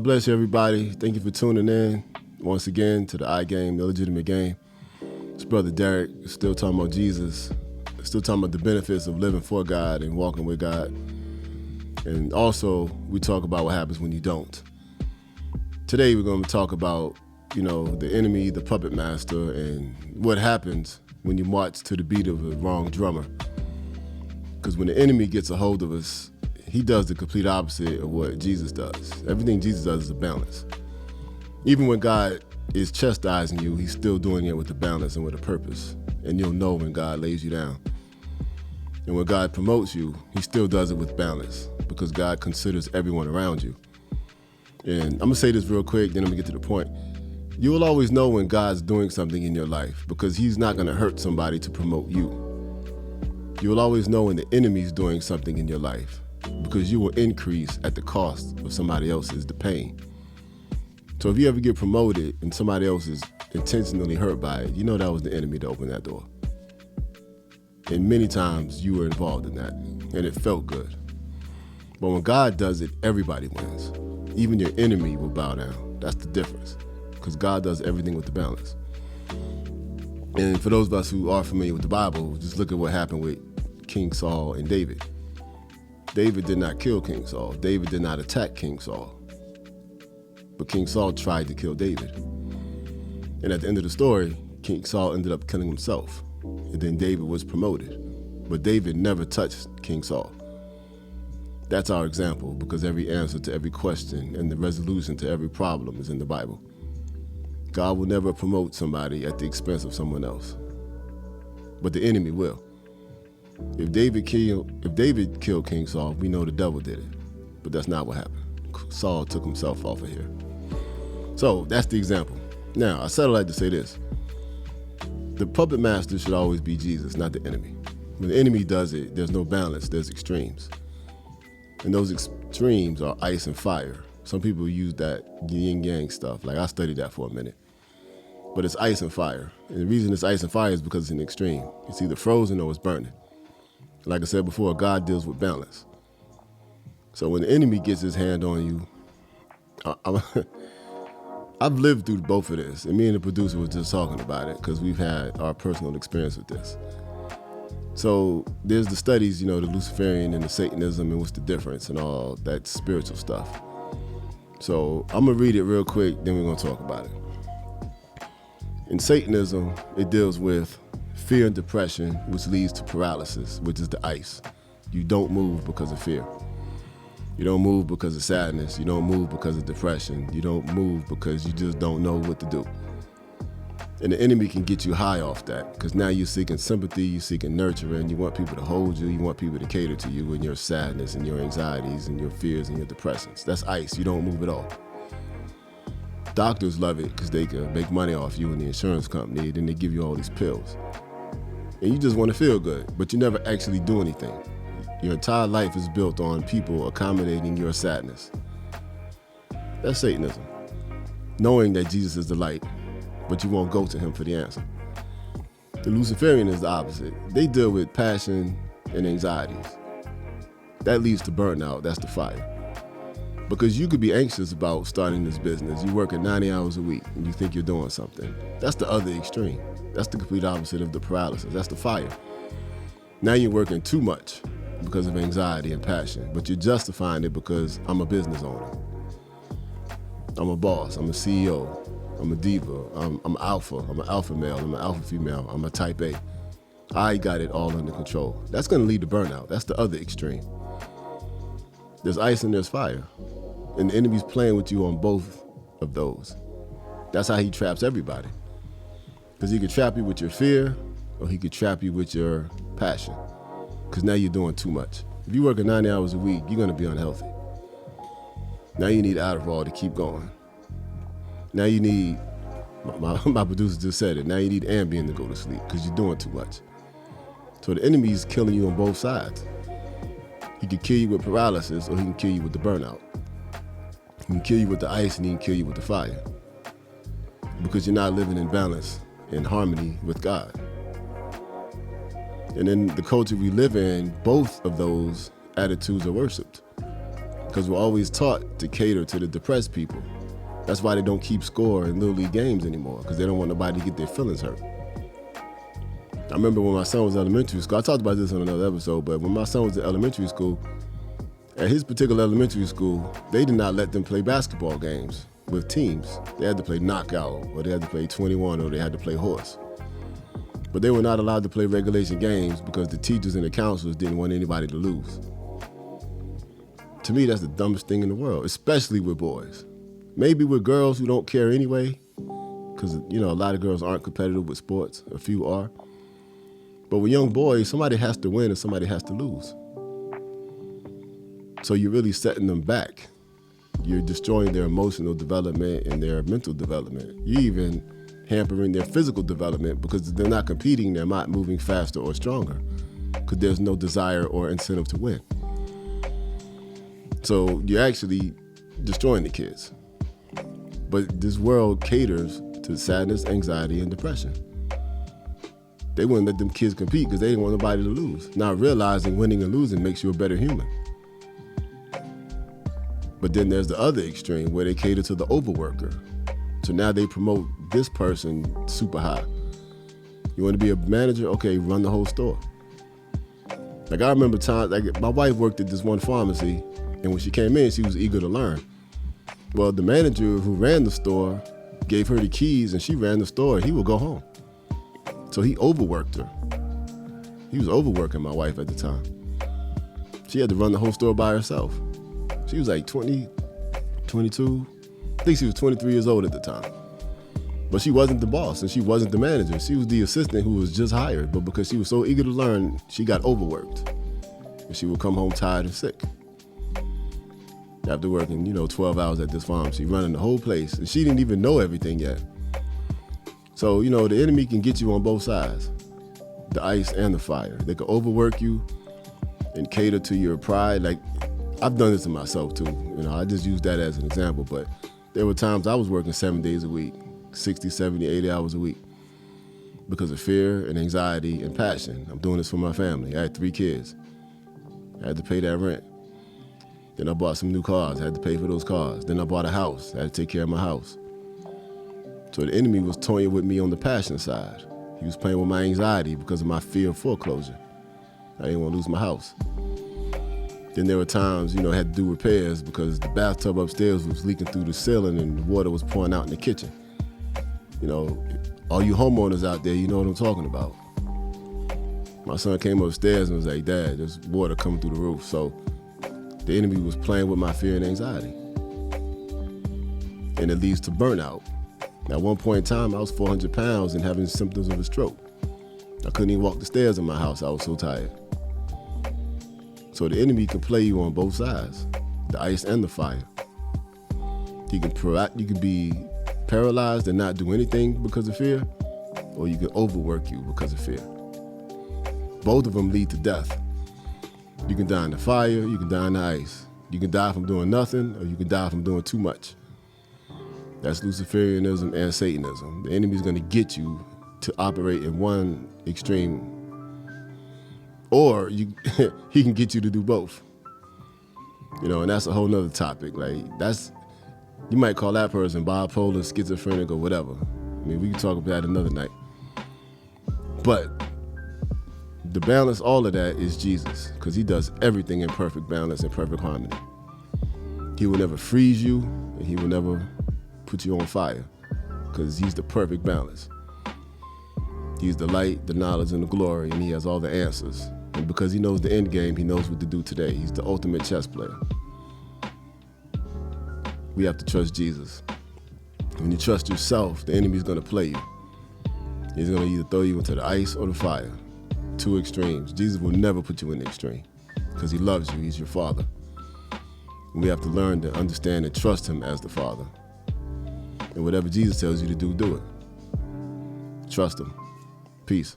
bless you, everybody. Thank you for tuning in once again to the iGame, the Illegitimate game. It's Brother Derek, still talking about Jesus, still talking about the benefits of living for God and walking with God. And also, we talk about what happens when you don't. Today, we're going to talk about, the enemy, the puppet master, and what happens when you march to the beat of the wrong drummer. Because when the enemy gets a hold of us, he does the complete opposite of what Jesus does. Everything Jesus does is a balance. Even when God is chastising you, he's still doing it with a balance and with a purpose. And you'll know when God lays you down. And when God promotes you, he still does it with balance because God considers everyone around you. And I'm gonna say this real quick, then I'm gonna get to the point. You will always know when God's doing something in your life because he's not gonna hurt somebody to promote you. You will always know when the enemy's doing something in your life because you will increase at the cost of somebody else's, the pain. So if you ever get promoted and somebody else is intentionally hurt by it, you know that was the enemy to open that door. And many times you were involved in that and it felt good. But when God does it, everybody wins. Even your enemy will bow down. That's the difference because God does everything with the balance. And for those of us who are familiar with the Bible, just look at what happened with King Saul and David. David did not kill King Saul. David did not attack King Saul. But King Saul tried to kill David. And at the end of the story, King Saul ended up killing himself. And then David was promoted. But David never touched King Saul. That's our example because every answer to every question and the resolution to every problem is in the Bible. God will never promote somebody at the expense of someone else. But the enemy will. If David killed King Saul, we know the devil did it. But that's not what happened. Saul took himself off of here. So that's the example. Now, I said I'd like to say this. The puppet master should always be Jesus, not the enemy. When the enemy does it, there's no balance, there's extremes. And those extremes are ice and fire. Some people use that yin-yang stuff. Like I studied that for a minute. But it's ice and fire. And the reason it's ice and fire is because it's an extreme. It's either frozen or it's burning. Like I said before, God deals with balance. So when the enemy gets his hand on you, I've lived through both of this. And me and the producer was just talking about it because we've had our personal experience with this. So there's the studies, the Luciferian and the Satanism and what's the difference and all that spiritual stuff. So I'm going to read it real quick, then we're going to talk about it. In Satanism, it deals with fear and depression, which leads to paralysis, which is the ice. You don't move because of fear. You don't move because of sadness. You don't move because of depression. You don't move because you just don't know what to do. And the enemy can get you high off that because now you're seeking sympathy, you're seeking nurturing, you want people to hold you, you want people to cater to you in your sadness and your anxieties and your fears and your depressions. That's ice. You don't move at all. Doctors love it because they can make money off you and the insurance company, then they give you all these pills. And you just want to feel good, but you never actually do anything. Your entire life is built on people accommodating your sadness. That's Satanism. Knowing that Jesus is the light, but you won't go to him for the answer. The Luciferian is the opposite. They deal with passion and anxieties. That leads to burnout. That's the fire. Because you could be anxious about starting this business. You work at 90 hours a week and you think you're doing something. That's the other extreme. That's the complete opposite of the paralysis. That's the fire. Now you're working too much because of anxiety and passion, but you're justifying it because I'm a business owner. I'm a boss. I'm a CEO. I'm a diva. I'm alpha. I'm an alpha male. I'm an alpha female. I'm a type A. I got it all under control. That's going to lead to burnout. That's the other extreme. There's ice and there's fire. And the enemy's playing with you on both of those. That's how he traps everybody. Because he could trap you with your fear or he could trap you with your passion. Because now you're doing too much. If you work at 90 hours a week, you're going to be unhealthy. Now you need Adderall to keep going. Now you need, my producer just said it, now you need Ambien to go to sleep because you're doing too much. So the enemy is killing you on both sides. He can kill you with paralysis or he can kill you with the burnout. He can kill you with the ice and he can kill you with the fire. Because you're not living in balance, in harmony with God. And in the culture we live in, both of those attitudes are worshipped. because we're always taught to cater to the depressed people. That's why they don't keep score in Little League games anymore, because they don't want nobody to get their feelings hurt. I remember when my son was in elementary school, I talked about this on another episode, but when my son was in elementary school, at his particular elementary school, they did not let them play basketball games with teams. They had to play knockout, or they had to play 21, or they had to play horse. But they were not allowed to play regulation games because the teachers and the counselors didn't want anybody to lose. To me, that's the dumbest thing in the world, especially with boys. Maybe with girls who don't care anyway, because a lot of girls aren't competitive with sports, a few are. But with young boys, somebody has to win and somebody has to lose. So you're really setting them back. You're destroying their emotional development and their mental development. You're even hampering their physical development because they're not competing, they're not moving faster or stronger because there's no desire or incentive to win. So you're actually destroying the kids. But this world caters to sadness, anxiety, and depression. They wouldn't let them kids compete because they didn't want nobody to lose, not realizing winning and losing makes you a better human. But then there's the other extreme where they cater to the overworker. So now they promote this person super high. You want to be a manager? Okay, run the whole store. Like I remember times, like my wife worked at this one pharmacy, and when she came in, she was eager to learn. Well, the manager who ran the store gave her the keys and she ran the store. He would go home. So he overworked her. He was overworking my wife at the time. She had to run the whole store by herself. She was like 20, 22. I think she was 23 years old at the time. But she wasn't the boss and she wasn't the manager. She was the assistant who was just hired. But because she was so eager to learn, she got overworked. And she would come home tired and sick. After working, 12 hours at this pharmacy, running the whole place. And she didn't even know everything yet. So, the enemy can get you on both sides, the ice and the fire. They can overwork you and cater to your pride. Like, I've done this to myself too. I just use that as an example, but there were times I was working 7 days a week, 60, 70, 80 hours a week because of fear and anxiety and passion. I'm doing this for my family. I had 3 kids. I had to pay that rent. Then I bought some new cars. I had to pay for those cars. Then I bought a house. I had to take care of my house. So the enemy was toying with me on the passion side. He was playing with my anxiety because of my fear of foreclosure. I didn't want to lose my house. Then there were times, I had to do repairs because the bathtub upstairs was leaking through the ceiling and the water was pouring out in the kitchen. All you homeowners out there, you know what I'm talking about. My son came upstairs and was like, "Dad, there's water coming through the roof." So the enemy was playing with my fear and anxiety. And it leads to burnout. At one point in time, I was 400 pounds and having symptoms of a stroke. I couldn't even walk the stairs in my house. I was so tired. So the enemy can play you on both sides, the ice and the fire. You can be paralyzed and not do anything because of fear, or you can overwork you because of fear. Both of them lead to death. You can die in the fire, you can die in the ice. You can die from doing nothing, or you can die from doing too much. That's Luciferianism and Satanism. The enemy's going to get you to operate in one extreme, or he can get you to do both. And that's a whole nother topic. Like you might call that person bipolar, schizophrenic, or whatever. We can talk about that another night. But the balance, all of that is Jesus, because he does everything in perfect balance and perfect harmony. He will never freeze you, and he will never put you on fire, because he's the perfect balance. He's the light, the knowledge, and the glory, and he has all the answers. And because he knows the end game, he knows what to do today. He's the ultimate chess player. We have to trust Jesus. When you trust yourself, the enemy's going to play you. He's going to either throw you into the ice or the fire. 2 extremes. Jesus will never put you in the extreme because he loves you. He's your father. And we have to learn to understand and trust him as the father. And whatever Jesus tells you to do, do it. Trust him. Peace.